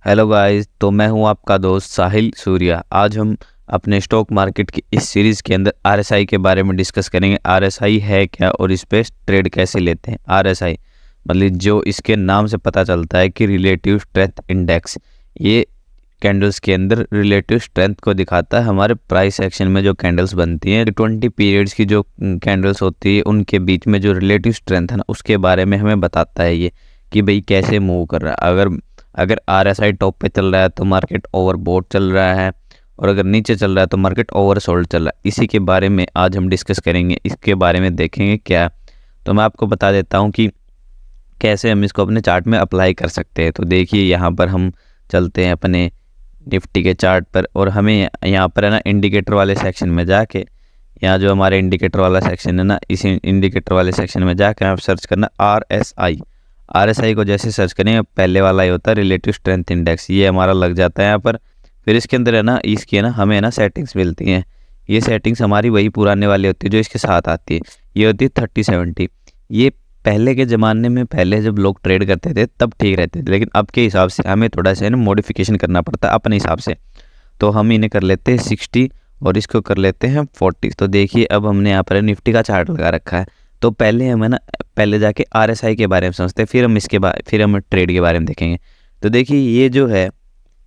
Hello guys, तो मैं हूं आपका दोस्त साहिल सूर्या। आज हम अपने स्टॉक मार्केट की इस सीरीज़ के अंदर आरएसआई के बारे में डिस्कस करेंगे। आरएसआई है क्या और इस पे ट्रेड कैसे लेते हैं। आरएसआई मतलब जो इसके नाम से पता चलता है कि रिलेटिव स्ट्रेंथ इंडेक्स, ये कैंडल्स के अंदर रिलेटिव स्ट्रेंथ को दिखाता है। हमारे प्राइस एक्शन में जो कैंडल्स बनती हैं 20 पीरियड्स की जो कैंडल्स होती है उनके बीच में जो रिलेटिव स्ट्रेंथ है ना, उसके बारे में हमें बताता है ये कि भाई कैसे मूव कर रहा है। अगर अगर आरएसआई टॉप पे चल रहा है तो मार्केट ओवरबॉट चल रहा है, और अगर नीचे चल रहा है तो मार्केट ओवरसोल्ड चल रहा है। इसी के बारे में आज हम डिस्कस करेंगे, इसके बारे में देखेंगे क्या। तो मैं आपको बता देता हूँ कि कैसे हम इसको अपने चार्ट में अप्लाई कर सकते हैं। तो देखिए यहाँ पर हम चलते हैं अपने निफ्टी के चार्ट पर, और हमें यहाँ पर है ना इंडिकेटर वाले सेक्शन में जाके, यहाँ जो हमारे इंडिकेटर वाला सेक्शन है ना, इस इंडिकेटर वाले सेक्शन में जाकर आप सर्च करना आरएसआई। आरएसआई को जैसे सर्च करें पहले वाला ही होता है रिलेटिव स्ट्रेंथ इंडेक्स, ये हमारा लग जाता है यहाँ पर। फिर इसके अंदर है ना, इसकी है ना हमें है ना सेटिंग्स मिलती हैं। ये सेटिंग्स हमारी वही पुराने वाली होती है जो इसके साथ आती है। ये होती है 30-70। ये पहले के ज़माने में, पहले जब लोग ट्रेड करते थे तब ठीक रहते थे, लेकिन अब के हिसाब से हमें थोड़ा सा है ना मॉडिफिकेशन करना पड़ता है अपने हिसाब से। तो हम इन्हें कर लेते हैं 60 और इसको कर लेते हैं 40। तो देखिए अब हमने यहाँ पर निफ्टी का चार्ट लगा रखा है। तो पहले हम है ना, पहले जाके आरएसआई के बारे में समझते हैं, फिर हम ट्रेड के बारे में देखेंगे। तो देखिए ये जो है,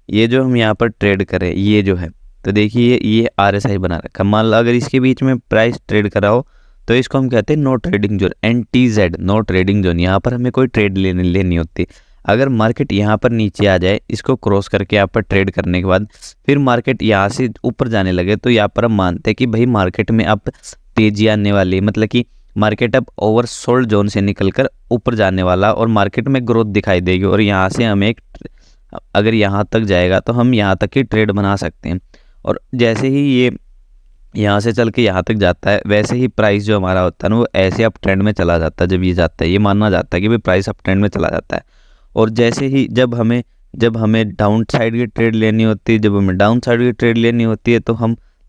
ये जो हम यहाँ पर ट्रेड करें, ये जो है, तो देखिए ये आरएसआई बना रखा। मान लो अगर इसके बीच में प्राइस ट्रेड करा हो तो इसको हम कहते हैं no trading zone, NTZ, no trading zone. यहाँ पर हमें कोई ट्रेड लेनी होती। अगर मार्केट यहाँ पर नीचे आ जाए, इसको क्रॉस करके यहाँ पर ट्रेड करने के बाद फिर मार्केट यहाँ से ऊपर जाने लगे, तो यहाँ पर हम मानते हैं कि भाई मार्केट में अब तेजी आने वाली है, मतलब कि मार्केट अब ओवरसोल्ड जोन से निकलकर ऊपर जाने वाला, और मार्केट में ग्रोथ दिखाई देगी। और यहाँ से हमें अगर यहाँ तक जाएगा तो हम यहाँ तक ही ट्रेड बना सकते हैं। और जैसे ही ये यहाँ से चल के यहाँ तक जाता है, वैसे ही प्राइस जो हमारा होता है ना वो ऐसे अप ट्रेंड में चला जाता है। जब ये जाता है, ये माना जाता है कि भाई प्राइस अप ट्रेंड में चला जाता है। और जैसे ही जब हमें डाउन साइड की ट्रेड लेनी होती है, जब हमें डाउन साइड की ट्रेड लेनी होती है, तो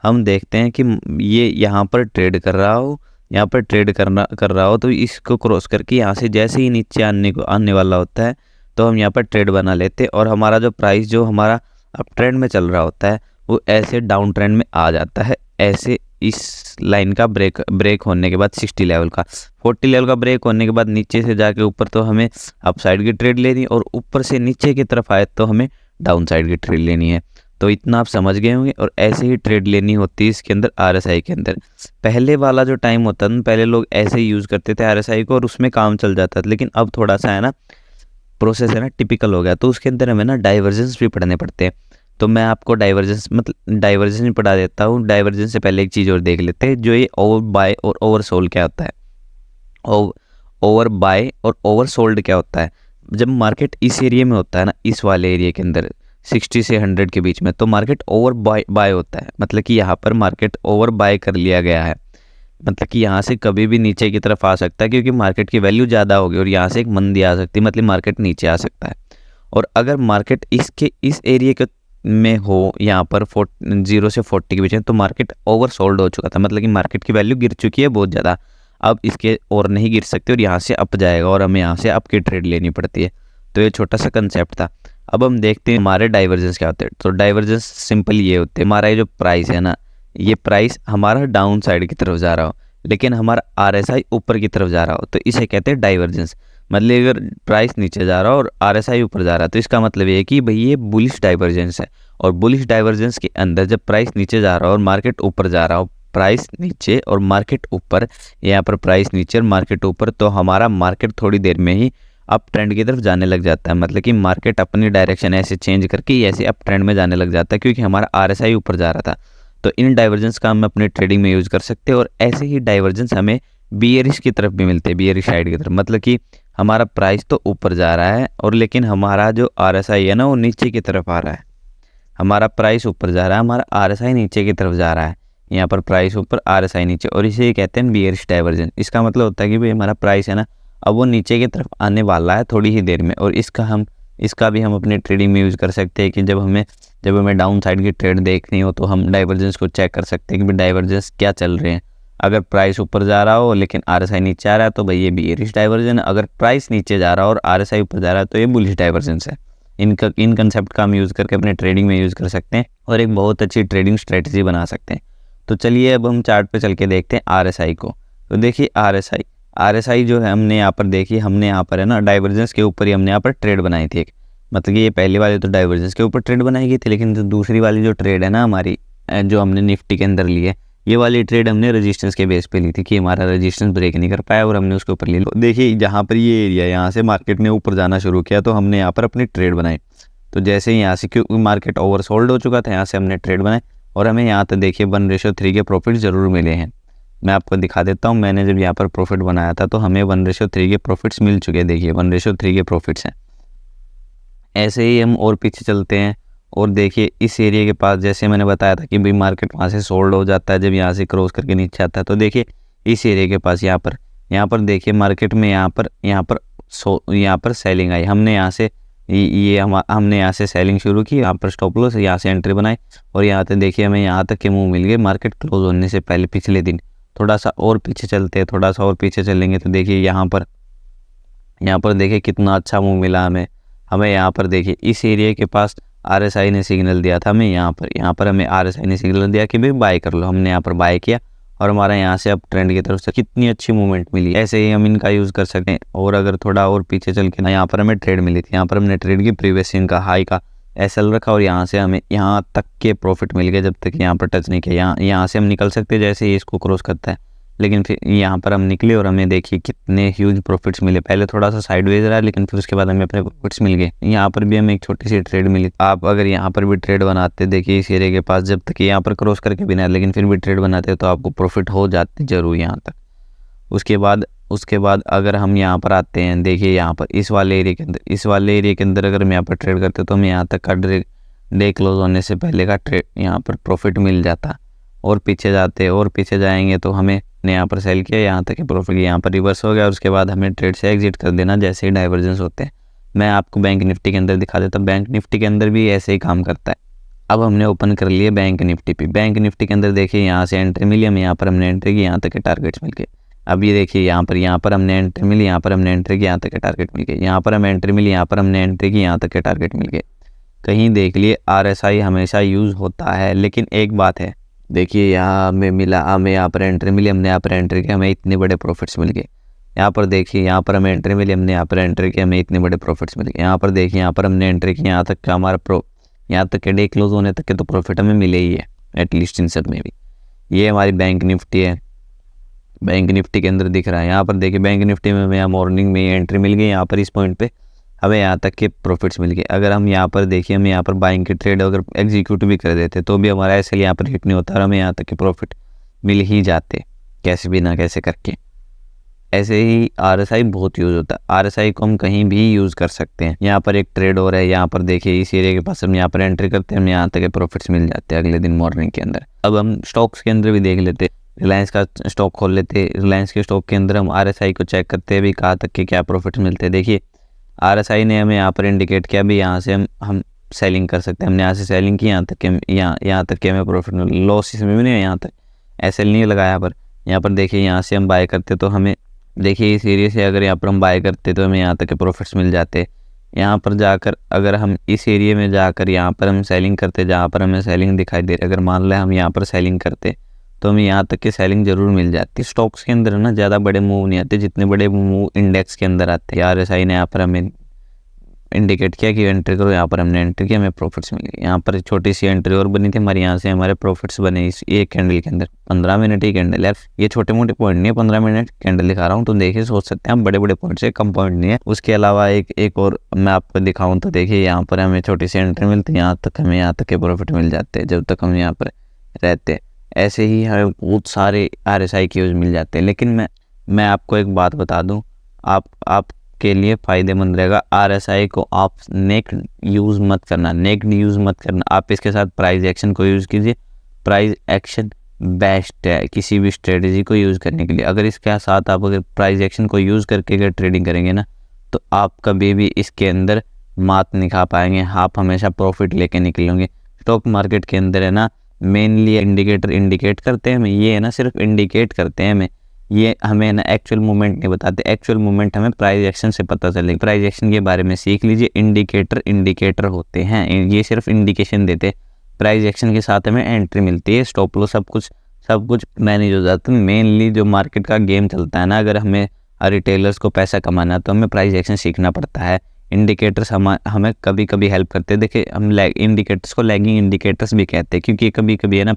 हम देखते हैं कि ये यहाँ पर ट्रेड कर रहा हो, यहाँ पर ट्रेड कर रहा हो, तो इसको क्रॉस करके यहाँ से जैसे ही नीचे आने वाला होता है तो हम यहाँ पर ट्रेड बना लेते हैं। और हमारा जो प्राइस जो हमारा अप ट्रेंड में चल रहा होता है वो ऐसे डाउन ट्रेंड में आ जाता है। ऐसे इस लाइन का ब्रेक होने के बाद 60 लेवल का, 40 लेवल का ब्रेक होने के बाद नीचे से जाके ऊपर तो हमें अप साइड की ट्रेड लेनी, और ऊपर से नीचे की तरफ आए तो हमें डाउन साइड की ट्रेड लेनी है। तो इतना आप समझ गए होंगे। और ऐसे ही ट्रेड लेनी होती है इसके अंदर, आरएसआई के अंदर। पहले वाला जो टाइम होता है, पहले लोग ऐसे ही यूज़ करते थे आरएसआई को और उसमें काम चल जाता था। लेकिन अब थोड़ा सा है ना प्रोसेस है ना टिपिकल हो गया, तो उसके अंदर हमें ना डाइवर्जेंस भी पढ़ने पड़ते हैं। तो मैं आपको डाइवर्जेंस भी पढ़ा देता हूँ। डाइवर्जेंस से पहले एक चीज़ और देख लेते हैं, जो ये ओवर बाय और ओवर सोल्ड क्या होता है। ओवर बाय और ओवर सोल्ड क्या होता है। जब मार्केट इस एरिया में होता है ना, इस वाले एरिया के अंदर 60 से 100 के बीच में, तो मार्केट ओवर बाय होता है। मतलब कि यहाँ पर मार्केट ओवर बाय कर लिया गया है। मतलब कि यहाँ से कभी भी नीचे की तरफ आ सकता है, क्योंकि मार्केट की वैल्यू ज़्यादा होगी, और यहाँ से एक मंदी आ सकती है, मतलब मार्केट नीचे आ सकता है। और अगर मार्केट इस एरिया के में हो, यहाँ पर 0 से 40 के बीच में, तो मार्केट ओवर सोल्ड हो चुका था, मतलब कि मार्केट की वैल्यू गिर चुकी है बहुत ज़्यादा। अब इसके और नहीं गिर सकते, और यहाँ से अप जाएगा, और हमें यहाँ से अप की ट्रेड लेनी पड़ती है। तो ये छोटा सा कंसेप्ट था। अब हम देखते हैं हमारे डाइवर्जेंस क्या होते हैं। तो डाइवर्जेंस सिंपल ये होते हैं, हमारा ये जो प्राइस है ना, ये प्राइस हमारा डाउन साइड की तरफ जा रहा हो, लेकिन हमारा आरएसआई ऊपर की तरफ जा रहा हो, तो इसे कहते हैं डाइवर्जेंस। मतलब अगर प्राइस नीचे जा रहा हो और आरएसआई ऊपर जा रहा है, तो इसका मतलब ये है कि भाई ये बुलिश डाइवर्जेंस है। और बुलिश डाइवर्जेंस के अंदर जब प्राइस नीचे जा रहा हो और मार्केट ऊपर जा रहा हो, प्राइस नीचे और मार्केट ऊपर, यहाँ पर प्राइस नीचे और मार्केट ऊपर, तो हमारा मार्केट थोड़ी देर में ही अप ट्रेंड की तरफ जाने लग जाता है। मतलब कि मार्केट अपनी डायरेक्शन ऐसे चेंज करके ऐसे अप ट्रेंड में जाने लग जाता है, क्योंकि हमारा आरएसआई ऊपर जा रहा था। तो इन डाइवर्जेंस का हम अपने ट्रेडिंग में यूज़ कर सकते हैं। और ऐसे ही डाइवर्जेंस हमें बियरिश की तरफ भी मिलते हैं, बियरिश साइड की तरफ। मतलब कि हमारा प्राइस तो ऊपर जा रहा है, और लेकिन हमारा जो आरएसआई है ना वो नीचे की तरफ आ रहा है। हमारा प्राइस ऊपर जा रहा है, हमारा आरएसआई नीचे की तरफ जा रहा है। यहाँ पर प्राइस ऊपर, आरएसआई नीचे, और इसे कहते हैं बियरिश डाइवर्जेंस। इसका मतलब होता है कि भाई हमारा प्राइस है ना अब वो नीचे की तरफ आने वाला है थोड़ी ही देर में। और इसका भी हम अपने ट्रेडिंग में यूज़ कर सकते हैं कि जब हमें डाउन साइड की ट्रेड देखनी हो, तो हम डाइवर्जेंस को चेक कर सकते हैं कि भाई डाइवर्जेंस क्या चल रहे हैं। अगर प्राइस ऊपर जा रहा हो लेकिन आरएसआई नीचे आ रहा है, तो भाई ये बियरिश डाइवर्जन है। अगर प्राइस नीचे जा रहा हो और आरएसआई ऊपर जा रहा है, तो ये बुलिश डाइवर्जेंस है। इन कंसेप्ट का हम यूज़ करके अपने ट्रेडिंग में यूज़ कर सकते हैं और एक बहुत अच्छी ट्रेडिंग स्ट्रेटजी बना सकते हैं। तो चलिए अब हम चार्ट पे चल के देखते हैं आरएसआई को। तो देखिए आरएसआई जो है हमने यहाँ पर देखिए, हमने यहाँ पर है ना डाइवर्जेंस के ऊपर ही हमने यहाँ पर ट्रेड बनाई थी एक, मतलब कि ये पहली वाली तो डाइवर्जेंस के ऊपर ट्रेड बनाई गई थी, लेकिन जो दूसरी वाली जो ट्रेड है ना हमारी, जो हमने निफ्टी के अंदर ली है, ये वाली ट्रेड हमने रेजिस्टेंस के बेस पे ली थी कि हमारा रेजिस्टेंस ब्रेक नहीं कर पाया और हमने उसके ऊपर ले लो। देखिए जहाँ पर ये एरिया, यहाँ से मार्केट ने ऊपर जाना शुरू किया तो हमने यहाँ पर अपनी ट्रेड बनाई। तो जैसे ही यहाँ से क्योंकि मार्केट ओवरसोल्ड हो चुका था, यहाँ से हमने ट्रेड बनाए और हमें यहाँ तक देखिए 1:3 के प्रॉफिट ज़रूर मिले हैं। मैं आपको दिखा देता हूँ, मैंने जब यहाँ पर प्रॉफिट बनाया था तो हमें 1:3 के प्रॉफिट्स मिल चुके हैं। देखिए 1:3 के प्रॉफिट्स हैं। ऐसे ही हम और पीछे चलते हैं और देखिए इस एरिया के पास, जैसे मैंने बताया था कि भाई मार्केट वहाँ से सोल्ड हो जाता है जब यहाँ से क्रॉस करके नीचे आता है। तो देखिए इस एरिया के पास यहाँ पर देखिए मार्केट में यहाँ पर सेलिंग आई। हमने यहाँ से हमने यहाँ से सेलिंग शुरू की, यहाँ पर स्टॉप लॉस, यहाँ से एंट्री बनाई और यहाँ तक देखिए हमें यहाँ तक के मूव मिल गए मार्केट क्लोज होने से पहले पिछले दिन। थोड़ा सा और पीछे चलते हैं, थोड़ा सा और पीछे चलेंगे तो देखिए यहाँ पर देखिए कितना अच्छा मूव मिला हमें यहाँ पर देखिए इस एरिया के पास आरएसआई ने सिग्नल दिया था हमें, यहाँ पर हमें आरएसआई ने सिग्नल दिया कि भाई बाय कर लो। हमने यहाँ पर बाय किया और हमारा यहाँ से अब ट्रेंड की तरफ से कितनी अच्छी मूवमेंट मिली। ऐसे ही हम इनका यूज़ कर सकते हैं। और अगर थोड़ा और पीछे चल के ना, यहाँ पर हमें ट्रेड मिली थी, यहाँ पर हमने ट्रेड की प्रीवियस इनका हाई का एसएल रखा और यहाँ से हमें यहाँ तक के प्रॉफिट मिल गए जब तक यहाँ पर टच नहीं किया। यहाँ से हम निकल सकते जैसे ये इसको क्रॉस करता है, लेकिन फिर यहाँ पर हम निकले और हमें देखिए कितने ह्यूज प्रॉफिट्स मिले। पहले थोड़ा सा साइडवेज रहा लेकिन फिर उसके बाद हमें अपने प्रॉफिट्स मिल गए। यहाँ पर भी हमें एक छोटी सी ट्रेड मिली। आप अगर यहाँ पर भी ट्रेड बनाते, देखिए इस एरिया के पास जब तक यहाँ पर क्रॉस करके बिना लेकिन फिर भी ट्रेड बनाते तो आपको प्रॉफिट हो जाते जरूर यहाँ तक। उसके बाद अगर हम यहाँ पर आते हैं, देखिए यहाँ पर इस वाले एरिया के अंदर अगर हम यहाँ पर ट्रेड करते तो हमें यहाँ तक का डे क्लोज होने से पहले का ट्रेड यहाँ पर प्रॉफिट मिल जाता। और पीछे जाएंगे तो हमें ने यहाँ पर सेल किया, यहाँ तक प्रॉफिट यहाँ पर रिवर्स हो गया और उसके बाद हमें ट्रेड से एग्जिट कर देना जैसे ही डाइवर्जेंस होते हैं। मैं आपको बैंक निफ्टी के अंदर दिखा देता हूँ। बैंक निफ्टी के अंदर भी ऐसे ही काम करता है। अब हमने ओपन कर लिए बैंक निफ्टी पे। बैंक निफ्टी के अंदर देखिए यहाँ से एंट्री मिली हमें, यहाँ पर हमने एंट्री की, यहाँ तक के टारगेट्स मिल गए। अब ये देखिए यहाँ पर हमने एंट्री मिली, यहाँ पर हमने एंट्री की, यहाँ तक के टारगेट मिल गए। यहाँ पर हमें एंट्री मिली, यहाँ पर हमने एंट्री की, यहाँ तक के टारगेट मिल गए। कहीं देख लिए आरएसआई हमेशा यूज़ होता है, लेकिन एक बात है, देखिए यहाँ हमें यहाँ पर एंट्री मिली, हमने यहाँ पर एंट्री की, हमें इतने बड़े प्रॉफिट्स मिल गए। यहाँ पर देखिए यहाँ पर हमें एंट्री मिली, हमने यहाँ पर एंट्री की, हमें इतने बड़े प्रॉफिट्स मिल गए। यहाँ पर देखिए यहाँ पर हमने एंट्री की, यहाँ तक का हमारा यहाँ तक के डे क्लोज होने तक के तो प्रॉफिट हमें मिले ही है एटलीस्ट इन सब में भी। ये हमारी बैंक निफ्टी है। बैंक निफ्टी के अंदर दिख रहा है, यहाँ पर देखिए बैंक निफ्टी में हमें मॉर्निंग में एंट्री मिल गई, यहाँ पर इस पॉइंट पे हमें यहाँ तक के प्रॉफिट्स मिल गए। अगर हम यहाँ पर देखिए हमें यहाँ पर बाइंग की ट्रेड अगर एग्जीक्यूट भी कर देते तो भी हमारा ऐसे यहाँ पर हिट नहीं होता और हमें यहाँ तक के प्रॉफिट मिल ही जाते कैसे भी ना कैसे करके। ऐसे ही आरएसआई बहुत यूज़ होता है। आरएसआई को हम कहीं भी यूज़ कर सकते हैं। यहाँ पर एक ट्रेड हो रहा है, यहाँ पर देखिए इस एरिया के पास हम यहाँ पर एंट्री करते हैं, हमें यहाँ तक के प्रॉफिट्स मिल जाते हैं अगले दिन मॉर्निंग के अंदर। अब हम स्टॉक्स के अंदर भी देख लेते, रिलायंस का स्टॉक खोल लेते। रिलायंस के स्टॉक के अंदर हम आरएसआई को चेक करते हैं भी कहाँ तक के क्या प्रॉफिट मिलते हैं। देखिए आरएसआई ने हमें यहाँ पर इंडिकेट किया भी यहाँ से हम सेलिंग कर सकते हैं। हमने यहाँ से सेलिंग की, यहाँ तक के हमें प्रॉफिट मिल, लॉस इसमें भी नहीं है, यहाँ तक एसएल नहीं लगाया पर यहाँ पर देखिए यहाँ से हम बाय करते तो हमें देखिए इस एरिया से अगर यहाँ पर हम बाय करते तो हमें यहाँ तक के प्रॉफिट्स मिल जाते। यहाँ पर जाकर अगर हम इस एरिया में जाकर यहाँ पर हम सेलिंग करते, जहाँ पर हमें सेलिंग दिखाई दे रही, अगर मान लें हम यहाँ पर सेलिंग करते तो हमें यहाँ तक की सेलिंग जरूर मिल जाती। स्टॉक्स के अंदर ना ज़्यादा बड़े मूव नहीं आते जितने बड़े मूव इंडेक्स के अंदर आते हैं। आरएसआई ने यहाँ पर हमें इंडिकेट किया कि एंट्री करो, यहाँ पर हमने एंट्री किया, हमें प्रॉफिट्स मिल गए। यहाँ पर छोटी सी एंट्री और बनी थी हमारे, यहाँ से हमारे प्रॉफिट्स बने इस एक कैंडल के अंदर। 15 मिनट ही कैंडल है, ये छोटे मोटे पॉइंट नहीं है, 15 मिनट कैंडल दिखा रहा हूँ तो देखिए सोच सकते हैं हम बड़े बड़े पॉइंट से कम पॉइंट नहीं है। उसके अलावा एक और मैं आपको दिखाऊँ तो देखिए यहाँ पर हमें छोटी सी एंट्री मिलती है, यहाँ तक हमें यहाँ तक के प्रॉफिट मिल जाते हैं जब तक हम यहाँ पर रहते। ऐसे ही हमें बहुत सारे आरएसआई के यूज़ मिल जाते हैं। लेकिन मैं आपको एक बात बता दूँ, आप के लिए फ़ायदेमंद रहेगा। आरएसआई को आप नेक्ड यूज़ मत करना, आप इसके साथ प्राइस एक्शन को यूज़ कीजिए। प्राइस एक्शन बेस्ट है किसी भी स्ट्रेटजी को यूज़ करने के लिए। अगर इसके साथ आप अगर प्राइस एक्शन को यूज़ करके अगर ट्रेडिंग करेंगे ना तो आप कभी भी इसके अंदर मात नहीं खा पाएंगे, आप हमेशा प्रॉफिट लेके निकलेंगे। स्टॉक मार्केट के अंदर है ना मेनली इंडिकेटर इंडिकेट करते हैं हमें, ये है ना सिर्फ इंडिकेट करते हैं हमें, ये हमें ना एक्चुअल मूवमेंट नहीं बताते। एक्चुअल मूवमेंट हमें प्राइस एक्शन से पता चलेगा। प्राइस एक्शन के बारे में सीख लीजिए। इंडिकेटर होते हैं, ये सिर्फ इंडिकेशन देते हैं। प्राइस एक्शन के साथ हमें एंट्री मिलती है, स्टॉप लॉस, सब कुछ मैनेज हो जाता है। मेनली जो मार्केट का गेम चलता है ना, अगर हमें रिटेलर्स को पैसा कमाना है तो हमें प्राइस एक्शन सीखना पड़ता है। इंडिकेटर्स हमें कभी कभी हेल्प करते हैं। देखिए हम इंडिकेटर्स को लैगिंग इंडिकेटर्स भी कहते हैं, क्योंकि कभी कभी है ना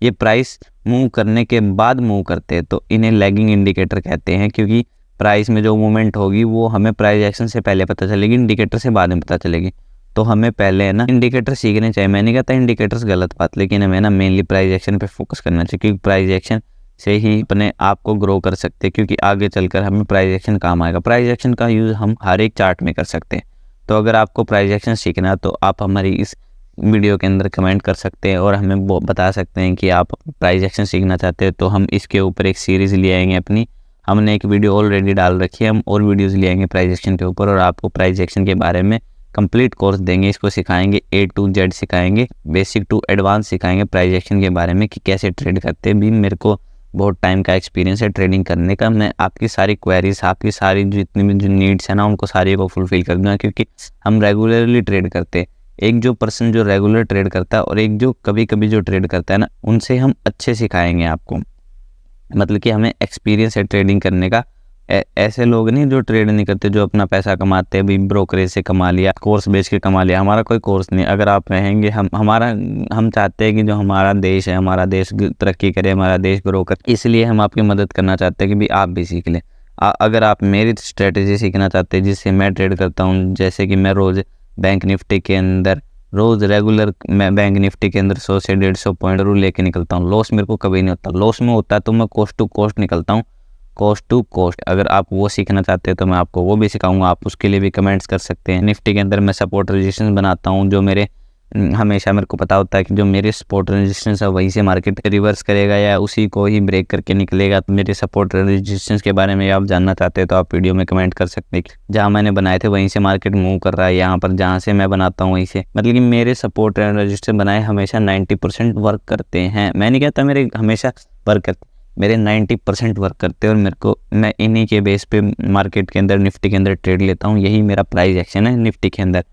ये प्राइस मूव करने के बाद मूव करते हैं, तो इन्हें लैगिंग इंडिकेटर कहते हैं। क्योंकि प्राइस में जो मूवमेंट होगी वो हमें प्राइस एक्शन से पहले पता चलेगी, इंडिकेटर से बाद में पता चलेगी। तो हमें पहले है ना इंडिकेटर सीखने चाहिए। मैं नहीं कहता इंडिकेटर्स गलत बात, लेकिन हमें ना मेनली प्राइस एक्शन पे फोकस करना चाहिए, क्योंकि प्राइस एक्शन से ही अपने आप को ग्रो कर सकते हैं। क्योंकि आगे चलकर हमें प्राइस एक्शन काम आएगा। प्राइस एक्शन का यूज़ हम हर एक चार्ट में कर सकते हैं। तो अगर आपको प्राइस एक्शन सीखना है तो आप हमारी इस वीडियो के अंदर कमेंट कर सकते हैं और हमें बता सकते हैं कि आप प्राइस एक्शन सीखना चाहते हैं। तो हम इसके ऊपर एक सीरीज़ ले आएंगे अपनी। हमने एक वीडियो ऑलरेडी डाल रखी है, हम और वीडियोस ले आएंगे प्राइस एक्शन के ऊपर, और आपको प्राइस एक्शन के बारे में कंप्लीट कोर्स देंगे। इसको सिखाएंगे, A to Z सिखाएंगे, बेसिक टू एडवांस सिखाएंगे प्राइस एक्शन के बारे में कि कैसे ट्रेड करते हैं। भी मेरे को बहुत टाइम का एक्सपीरियंस है ट्रेडिंग करने का। मैं आपकी सारी क्वेरीज, आपकी सारी जितनी भी जो नीड्स है ना, उनको सारी को फुलफिल कर दूँगा, क्योंकि हम रेगुलरली ट्रेड करते हैं। एक जो पर्सन जो रेगुलर ट्रेड करता है और एक जो कभी कभी जो ट्रेड करता है ना, उनसे हम अच्छे सिखाएंगे आपको। मतलब कि हमें एक्सपीरियंस है ट्रेडिंग करने का। ऐसे लोग नहीं जो ट्रेड नहीं करते, जो अपना पैसा कमाते हैं, भी ब्रोकरेज से कमा लिया, कोर्स बेच के कमा लिया। हमारा कोई कोर्स नहीं। अगर आप रहेंगे, हम चाहते हैं कि जो हमारा देश है, हमारा देश तरक्की करे, हमारा देश ग्रो करे, इसलिए हम आपकी मदद करना चाहते हैं कि भी आप भी सीख लें। अगर आप मेरी स्ट्रेटेजी सीखना चाहते हैं जिससे मैं ट्रेड करता हूँ, जैसे कि मैं रोज़ बैंक निफ्टी के अंदर रेगुलर मैं बैंक निफ्टी के अंदर 100 से 150 पॉइंट जरूर लेके निकलता हूँ। लॉस मेरे को कभी नहीं होता। लॉस में होता है तो मैं कोस्ट टू कोस्ट निकलता हूँ, कोस्ट टू कोस्ट। अगर आप वो सीखना चाहते हैं तो मैं आपको वो भी सिखाऊंगा। आप उसके लिए भी कमेंट्स कर सकते हैं। निफ्टी के अंदर मैं सपोर्ट रेजिस्टेंस बनाता हूँ, जो हमेशा मेरे को पता होता है कि जो मेरे सपोर्ट रेजिस्टेंस है वहीं से मार्केट रिवर्स करेगा या उसी को ही ब्रेक करके निकलेगा। तो मेरे सपोर्ट रेजिस्टेंस के बारे में आप जानना चाहते हैं तो आप वीडियो में कमेंट कर सकते हैं। जहाँ मैंने बनाए थे वहीं से मार्केट मूव कर रहा है, यहाँ पर जहाँ से मैं बनाता हूँ वहीं से। मतलब कि मेरे सपोर्ट रेजिस्टेंस बनाए हमेशा 90% वर्क करते हैं। मैं नहीं कहता मेरे हमेशा वर्क करते, मेरे 90% वर्क करते हैं। और मैं इन्हीं के बेस पे मार्केट के अंदर, निफ्टी के अंदर ट्रेड लेता हूँ। यही मेरा प्राइस एक्शन है। निफ्टी के अंदर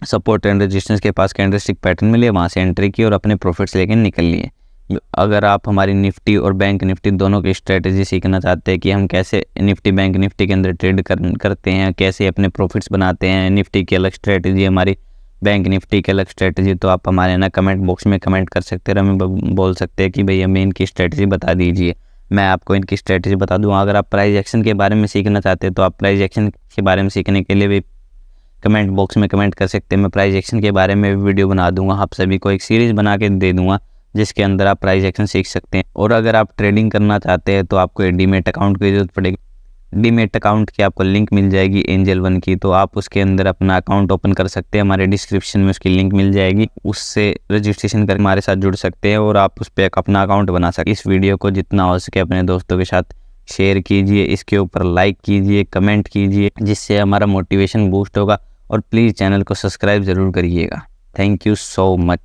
सपोर्ट एंड रेजिस्टेंस के पास कैंडलस्टिक पैटर्न मिले, वहाँ से एंट्री की और अपने प्रॉफिट्स लेके निकल लिए। अगर आप हमारी निफ्टी और बैंक निफ्टी दोनों की स्ट्रेटेजी सीखना चाहते हैं कि हम कैसे निफ्टी बैंक निफ्टी के अंदर ट्रेड करते हैं, कैसे अपने प्रॉफिट्स बनाते हैं, निफ्टी की अलग स्ट्रेटेजी, हमारी बैंक निफ्टी की अलग स्ट्रेटेजी, तो आप हमारे ना कमेंट बॉक्स में कमेंट कर सकते हैं। हमें बोल सकते हैं कि भैया हमें इनकी स्ट्रेटेजी बता दीजिए, मैं आपको इनकी स्ट्रेटेजी बता दूँ। अगर आप प्राइस एक्शन के बारे में सीखना चाहते हैं तो आप प्राइस एक्शन के बारे में सीखने के लिए भी कमेंट बॉक्स में कमेंट कर सकते हैं। मैं प्राइस एक्शन के बारे में वीडियो बना दूंगा, आप सभी को एक सीरीज़ बना के दे दूंगा जिसके अंदर आप प्राइस एक्शन सीख सकते हैं। और अगर आप ट्रेडिंग करना चाहते हैं तो आपको डीमेट अकाउंट की जरूरत पड़ेगी। डीमेट अकाउंट की आपको लिंक मिल जाएगी एंजल वन की, तो आप उसके अंदर अपना अकाउंट ओपन कर सकते हैं। हमारे डिस्क्रिप्शन में उसकी लिंक मिल जाएगी, उससे रजिस्ट्रेशन कर हमारे साथ जुड़ सकते हैं और आप उस पर अपना अकाउंट बना सकते हैं। इस वीडियो को जितना हो सके अपने दोस्तों के साथ शेयर कीजिए, इसके ऊपर लाइक कीजिए, कमेंट कीजिए, जिससे हमारा मोटिवेशन बूस्ट होगा। और प्लीज़ चैनल को सब्सक्राइब ज़रूर करिएगा। Thank you so much.